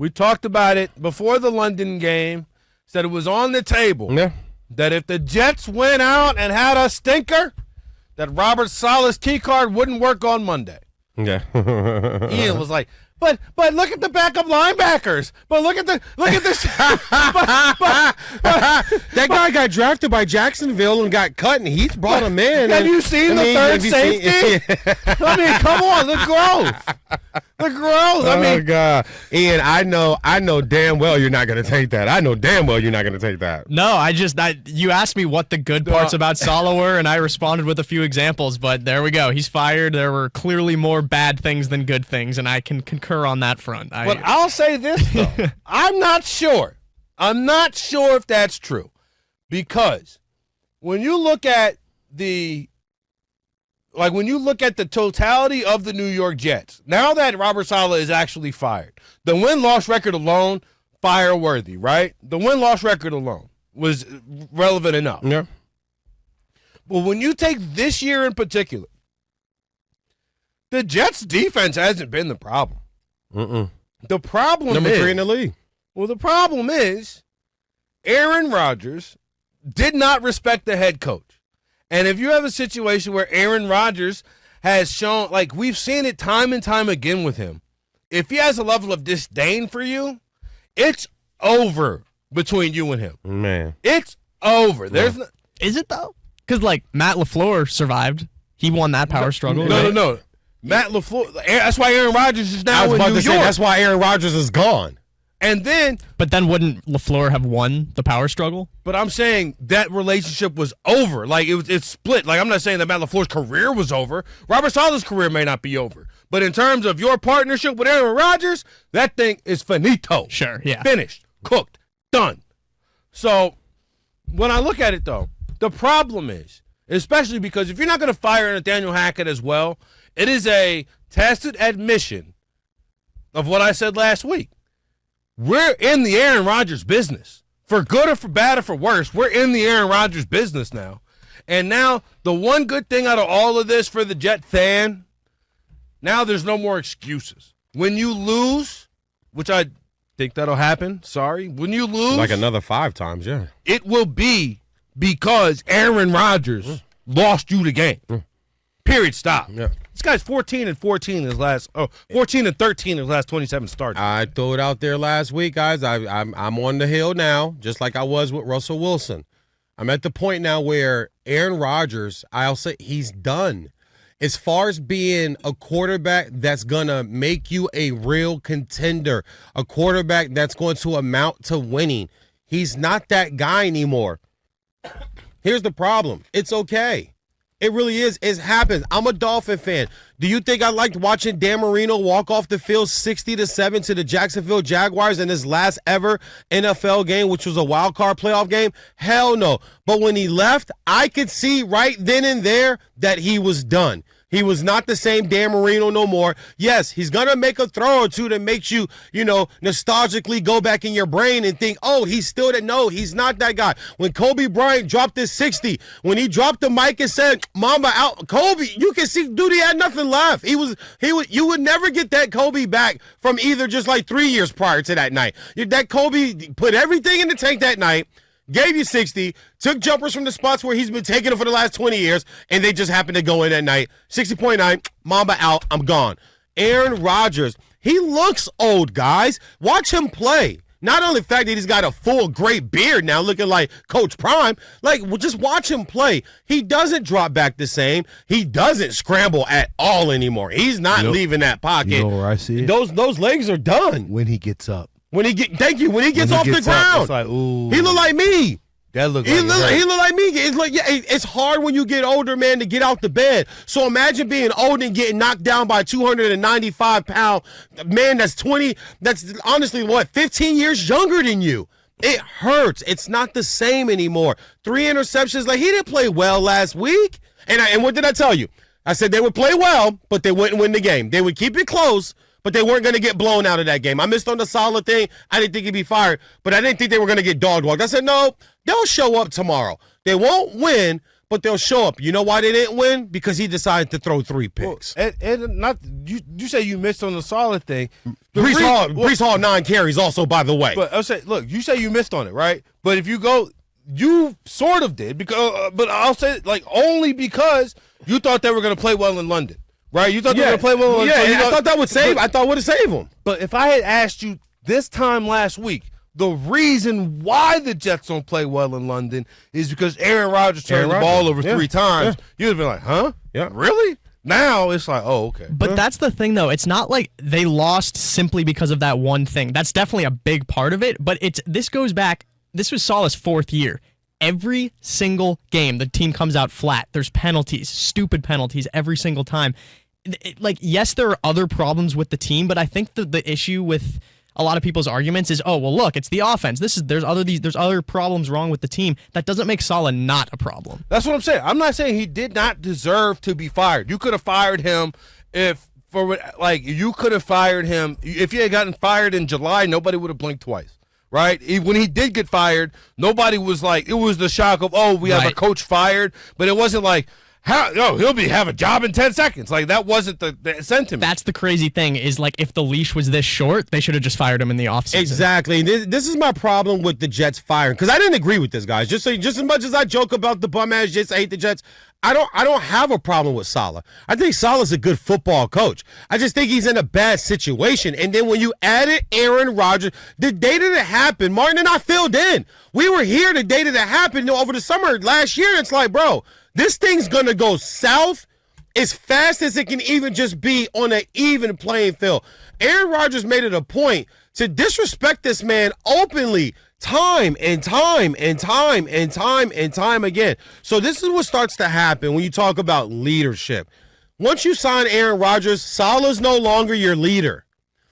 We talked about it before the London game. Said it was on the table that if the Jets went out and had a stinker, that Robert Saleh's key card wouldn't work on Monday. Yeah. Ian was like, but look at the backup linebackers. But look at this. That guy got drafted by Jacksonville and got cut, and Heath brought him in. Have you seen the third safety? I mean, come on, the growth. The growth. Oh, God. Ian, I know damn well you're not going to take that. I know damn well you're not going to take that. No, you asked me what the good parts about Saleh were, and I responded with a few examples, but there we go. He's fired. There were clearly more bad things than good things, and I can concur on that front. But I'll say this, though. I'm not sure. I'm not sure if that's true, because when you look at the totality of the New York Jets, now that Robert Saleh is actually fired, the win-loss record alone, fire-worthy, right? The win-loss record alone was relevant enough. Yeah. But when you take this year in particular, the Jets' defense hasn't been the problem. The problem Number is, 3 in the league. Well, the problem is Aaron Rodgers did not respect the head coach. And if you have a situation where Aaron Rodgers has shown, like we've seen it time and time again with him, if he has a level of disdain for you, it's over between you and him. Man. It's over. There's Is it, though? Because, Matt LaFleur survived. He won that power struggle. No. Matt LaFleur, that's why Aaron Rodgers is now in New York. I was about to say, that's why Aaron Rodgers is gone. And then, but then wouldn't LaFleur have won the power struggle? But I'm saying that relationship was over. Like it's split. Like I'm not saying that Matt LaFleur's career was over. Robert Saleh's career may not be over. But in terms of your partnership with Aaron Rodgers, that thing is finito. Sure, yeah. Finished, cooked, done. So when I look at it, though, the problem is, especially because if you're not going to fire Nathaniel Hackett as well, it is a tacit admission of what I said last week. We're in the Aaron Rodgers business. For good or for bad or for worse, we're in the Aaron Rodgers business now. And now the one good thing out of all of this for the Jet fan, now there's no more excuses. When you lose, which I think that'll happen, when you lose. Like another 5 times, yeah. It will be because Aaron Rodgers lost you the game. Period. Stop. Yeah. This guy's 14-14 in his last 14-13 in his last 27 starts. I threw it out there last week, guys. I'm on the hill now, just like I was with Russell Wilson. I'm at the point now where Aaron Rodgers, I'll say he's done. As far as being a quarterback that's going to make you a real contender, a quarterback that's going to amount to winning, he's not that guy anymore. Here's the problem. It's okay. It really is. It happens. I'm a Dolphin fan. Do you think I liked watching Dan Marino walk off the field 60-7 to the Jacksonville Jaguars in his last ever NFL game, which was a wild card playoff game? Hell no. But when he left, I could see right then and there that he was done. He was not the same Dan Marino no more. Yes, he's going to make a throw or two that makes you, nostalgically go back in your brain and think, oh, he's still that. No, he's not that guy. When Kobe Bryant dropped his 60, when he dropped the mic and said, Mamba out, Kobe, you can see, dude, he had nothing left. You would never get that Kobe back from either just like 3 years prior to that night. That Kobe put everything in the tank that night, gave you 60, took jumpers from the spots where he's been taking it for the last 20 years, and they just happened to go in that night. 60.9, Mamba out, I'm gone. Aaron Rodgers, he looks old, guys. Watch him play. Not only the fact that he's got a full great beard now looking like Coach Prime, just watch him play. He doesn't drop back the same. He doesn't scramble at all anymore. He's not leaving that pocket. You know where I see it? Those legs are done. When he gets up. When he gets off the ground. It's like, ooh. He look like me. That look he look like me. It's like, yeah, it's hard when you get older, man, to get out the bed. So imagine being old and getting knocked down by a 295-pound man that's honestly, 15 years younger than you. It hurts. It's not the same anymore. 3 interceptions. He didn't play well last week. And what did I tell you? I said they would play well, but they wouldn't win the game. They would keep it close, but they weren't going to get blown out of that game. I missed on the Saleh thing. I didn't think he'd be fired, but I didn't think they were going to get dog-walked. I said, no, they'll show up tomorrow. They won't win, but they'll show up. You know why they didn't win? Because he decided to throw 3 picks. Well, and not you say you missed on the Saleh thing. Breece Hall 9 carries also, by the way. But I'll say, look, you say you missed on it, right? But if you go, you sort of did because. But I'll say like only because you thought they were going to play well in London, right? You thought they were going to play well in London. Yeah, I thought that would save. I thought would have saved him. But if I had asked you this time last week, the reason why the Jets don't play well in London is because Aaron Rodgers turned the ball over 3 times. You'd have been like, huh? Yeah. Really? Now it's like, oh, okay. But that's the thing, though. It's not like they lost simply because of that one thing. That's definitely a big part of it. But this goes back. This was Saleh's 4th year. Every single game, the team comes out flat. There's penalties, stupid penalties every single time. Yes, there are other problems with the team, but I think the issue with a lot of people's arguments is, oh, well, look, it's the offense. There's other problems wrong with the team. That doesn't make Saleh not a problem. That's what I'm saying. I'm not saying he did not deserve to be fired. You could have fired him if you could have fired him if he had gotten fired in July. Nobody would have blinked twice, right? When he did get fired, nobody was like, it was the shock of, oh, we have a coach fired, but it wasn't like, he'll have a job in 10 seconds. Like, that wasn't the sentiment. That's the crazy thing is, like, if the leash was this short, they should have just fired him in the offseason. Exactly. This is my problem with the Jets firing, because I didn't agree with this, guys. Just as much as I joke about the bum-ass Jets, I hate the Jets, I don't have a problem with Saleh. I think Saleh's a good football coach. I just think he's in a bad situation. And then when you added Aaron Rodgers, the day that it happened, Martin and I filled in. We were here the day that it happened over the summer last year. It's like, bro, this thing's going to go south as fast as it can even just be on an even playing field. Aaron Rodgers made it a point to disrespect this man openly time and time and time and time and time again. So this is what starts to happen when you talk about leadership. Once you sign Aaron Rodgers, Saleh's no longer your leader.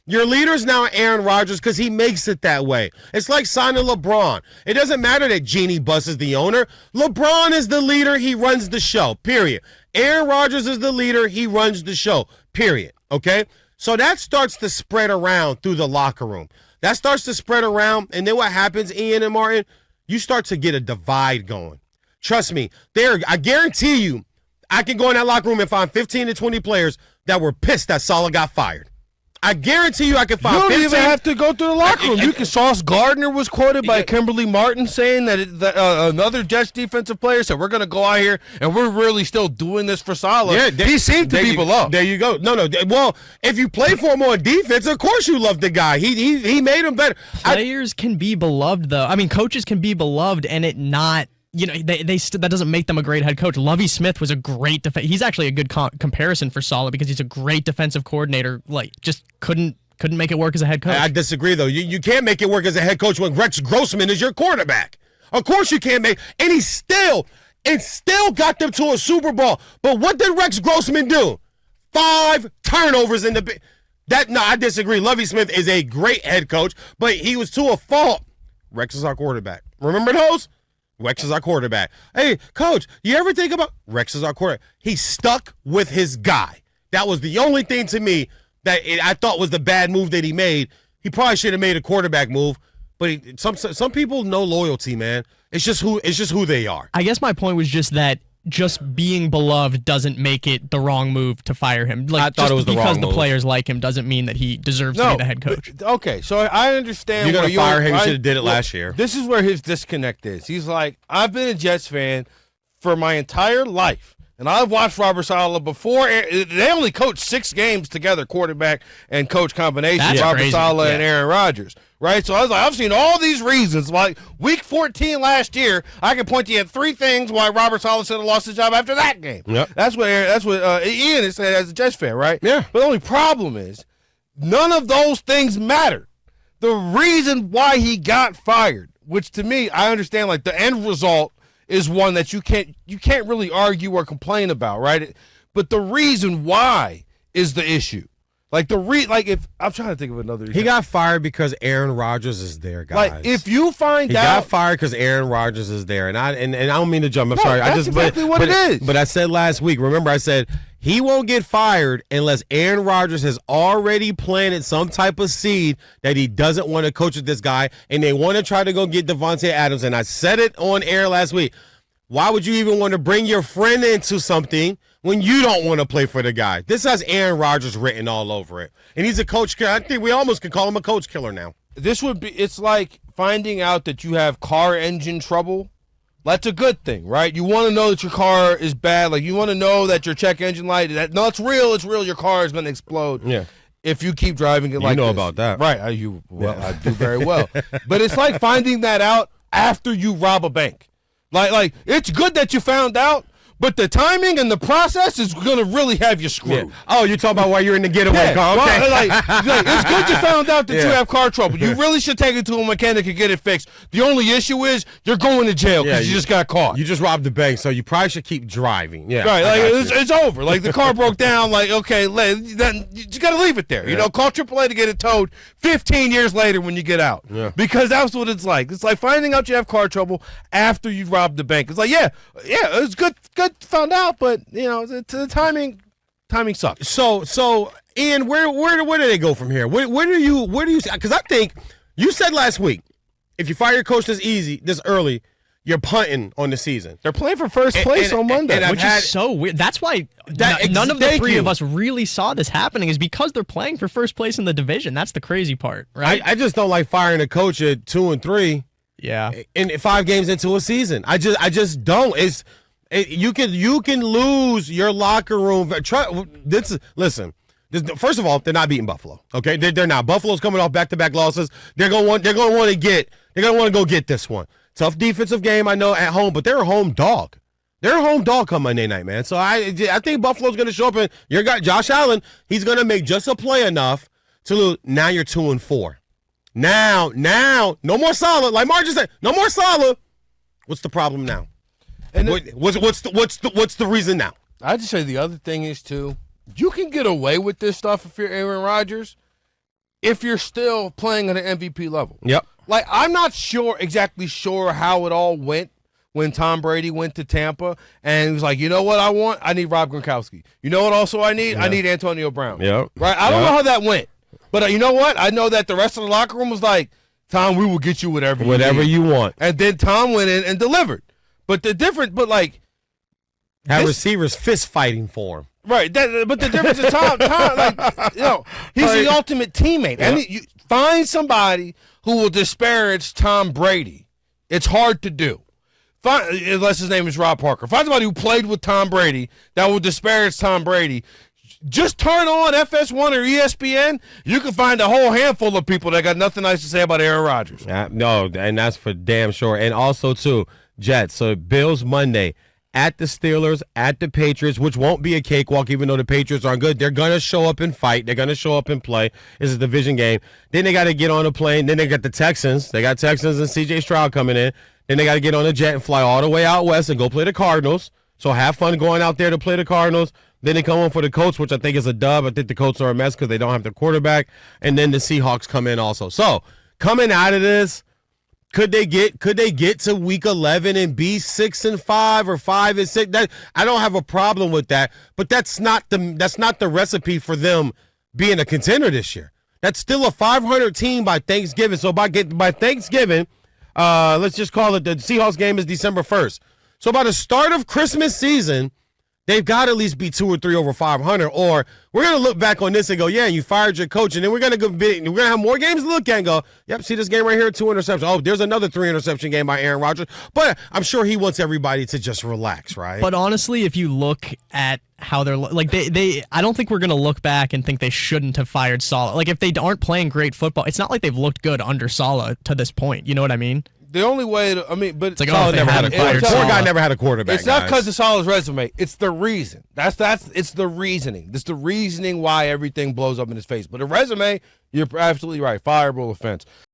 Your leader is now Aaron Rodgers because he makes it that way. It's like signing LeBron. It doesn't matter that Jeannie Buss is the owner. LeBron is the leader. He runs the show, period. Aaron Rodgers is the leader. He runs the show, period. Okay? So that starts to spread around through the locker room. That starts to spread around, and then what happens, Ian and Martin? You start to get a divide going. Trust me, I guarantee you, I can go in that locker room and find 15 to 20 players that were pissed that Saleh got fired. I guarantee you I can find 15. You don't even have to go through the locker room. You can. Sauce Gardner was quoted by Kimberly Martin saying that another Jets defensive player said, we're going to go out here and we're really still doing this for Saleh. Yeah, he seemed to be beloved. There you go. No. Well, if you play for him on defense, of course you love the guy. He made him better. Players can be beloved, though. I mean, coaches can be beloved and it not... that doesn't make them a great head coach. Lovie Smith was a great he's actually a good comparison for Saleh because he's a great defensive coordinator. Like, just couldn't make it work as a head coach. I disagree, though. You can't make it work as a head coach when Rex Grossman is your quarterback. Of course you can't and he still got them to a Super Bowl. But what did Rex Grossman do? 5 turnovers in the I disagree. Lovie Smith is a great head coach, but he was to a fault. Rex is our quarterback. Remember those? Rex is our quarterback. Hey, coach, you ever think about Rex is our quarterback? He stuck with his guy. That was the only thing to me that I thought was the bad move that he made. He probably should have made a quarterback move, but some people know loyalty, man. It's just who they are. I guess my point was just that just being beloved doesn't make it the wrong move to fire him. Like, I thought it was the wrong move. Because the players like him doesn't mean that he deserves to be the head coach. Okay, so I understand. You're going to fire him. You should have did it last year. This is where his disconnect is. He's like, I've been a Jets fan for my entire life, and I've watched Robert Saleh before. They only coached 6 games together, quarterback and coach combination, That's Robert crazy. Saleh and Aaron Rodgers. Right, so I was like, I've seen all these reasons. Like week 14 last year, I can point to you at 3 things why Robert Saleh should have lost his job after that game. Yep. That's what Ian has said as a Jets fan, right? Yeah. But the only problem is, none of those things matter. The reason why he got fired, which to me, I understand, like the end result is one that you can't really argue or complain about, right? But the reason why is the issue. Like if I'm trying to think of another example. He got fired because Aaron Rodgers is there, guys. Like if you find he out, got fired because Aaron Rodgers is there, and I don't mean to jump. I'm sorry. That's exactly what it is. But I said last week. Remember, I said he won't get fired unless Aaron Rodgers has already planted some type of seed that he doesn't want to coach with this guy, and they want to try to go get Devontae Adams. And I said it on air last week. why would you even want to bring your friend into something when you don't want to play for the guy? This has Aaron Rodgers written all over it. And he's a coach killer. I think we almost could call him a coach killer now. It's like finding out that you have car engine trouble. That's a good thing, right? You want to know that your car is bad. Like, you want to know that your check engine light, no, it's real. It's real. Your car is going to explode. Yeah. If you keep driving it like this. You know about that. Right. I do very well. But it's like finding that out after you rob a bank. Like it's good that you found out, but the timing and the process is going to really have you screwed. Yeah. Oh, you're talking about while you're in the getaway car. Okay. Like, it's good you found out that you have car trouble. You really should take it to a mechanic and get it fixed. The only issue is you're going to jail because you just got caught. You just robbed the bank, so you probably should keep driving. Yeah. Right. Like, it's over. Like, the car broke down. Like, okay, then you got to leave it there. You know, call AAA to get it towed 15 years later when you get out. Yeah. Because that's what it's like. It's like finding out you have car trouble after you robbed the bank. It's like, yeah, it's good found out, but you know, the timing sucks. So Ian, where do they go from here? Where do you because I think you said last week, if you fire your coach this early, you're punting on the season. They're playing for first place on Monday, which is so weird. That's why none of the three of us really saw this happening, is because they're playing for first place in the division. That's the crazy part, right? I just don't like firing a coach at 2-3. Yeah, in 5 games into a season. I just don't. You can lose your locker room. Listen. First of all, they're not beating Buffalo. Okay, they're not. Buffalo's coming off back-to-back losses. They're gonna want to go get this one. Tough defensive game, I know, at home, but they're a home dog. They're a home dog come Monday night, man. So I think Buffalo's gonna show up, and your guy Josh Allen, he's gonna make just a play enough to lose. Now you're 2-4. Now, no more Saleh. Like Mark just said, no more Saleh. What's the problem now? And what's the reason now? I just say the other thing is too, you can get away with this stuff if you're Aaron Rodgers, if you're still playing at an MVP level. Yep. Like, I'm not exactly sure how it all went when Tom Brady went to Tampa and he was like, you know what I want? I need Rob Gronkowski. You know what also I need? Yeah. I need Antonio Brown. Yep. Right? I don't know how that went. But you know what? I know that the rest of the locker room was like, Tom, we will get you whatever you want. And then Tom went in and delivered. But the receivers fist fighting for him. Right. But the difference is Tom, like, you know, he's the ultimate teammate. Yeah. And you find somebody who will disparage Tom Brady. It's hard to do. Unless his name is Rob Parker. Find somebody who played with Tom Brady that will disparage Tom Brady. Just turn on FS1 or ESPN. You can find a whole handful of people that got nothing nice to say about Aaron Rodgers. No, and that's for damn sure. And also, too, Jets. So Bills Monday at the Steelers, at the Patriots, which won't be a cakewalk even though the Patriots aren't good. They're going to show up and fight. They're going to show up and play. This is a division game. Then they got to get on a plane. Then they got the Texans. They got Texans and C.J. Stroud coming in. Then they got to get on a jet and fly all the way out west and go play the Cardinals. So have fun going out there to play the Cardinals. Then they come on for the Colts, which I think is a dub. I think the Colts are a mess because they don't have the quarterback. And then the Seahawks come in also. So coming out of this, could they get to week 11 and be 6-5 or 5-6? I don't have a problem with that, but that's not the recipe for them being a contender this year. That's still a 500 team by Thanksgiving. So by Thanksgiving, let's just call it the Seahawks game is December 1st. So by the start of Christmas season, they've got to at least be 2 or 3 over 500, or we're going to look back on this and go, yeah, you fired your coach, and then we're going to have more games to look at and go, yep, see this game right here, 2 interceptions. Oh, there's another 3 interception game by Aaron Rodgers. But I'm sure he wants everybody to just relax, right? But honestly, if you look at how they're like, I don't think we're going to look back and think they shouldn't have fired Saleh. Like, if they aren't playing great football, it's not like they've looked good under Saleh to this point. You know what I mean? The only way but it's like, Saleh never had a quarterback. Poor guy never had a quarterback. It's not because of Saleh's resume. It's the reason. It's the reasoning. It's the reasoning why everything blows up in his face. But a resume, you're absolutely right. Fireable offense.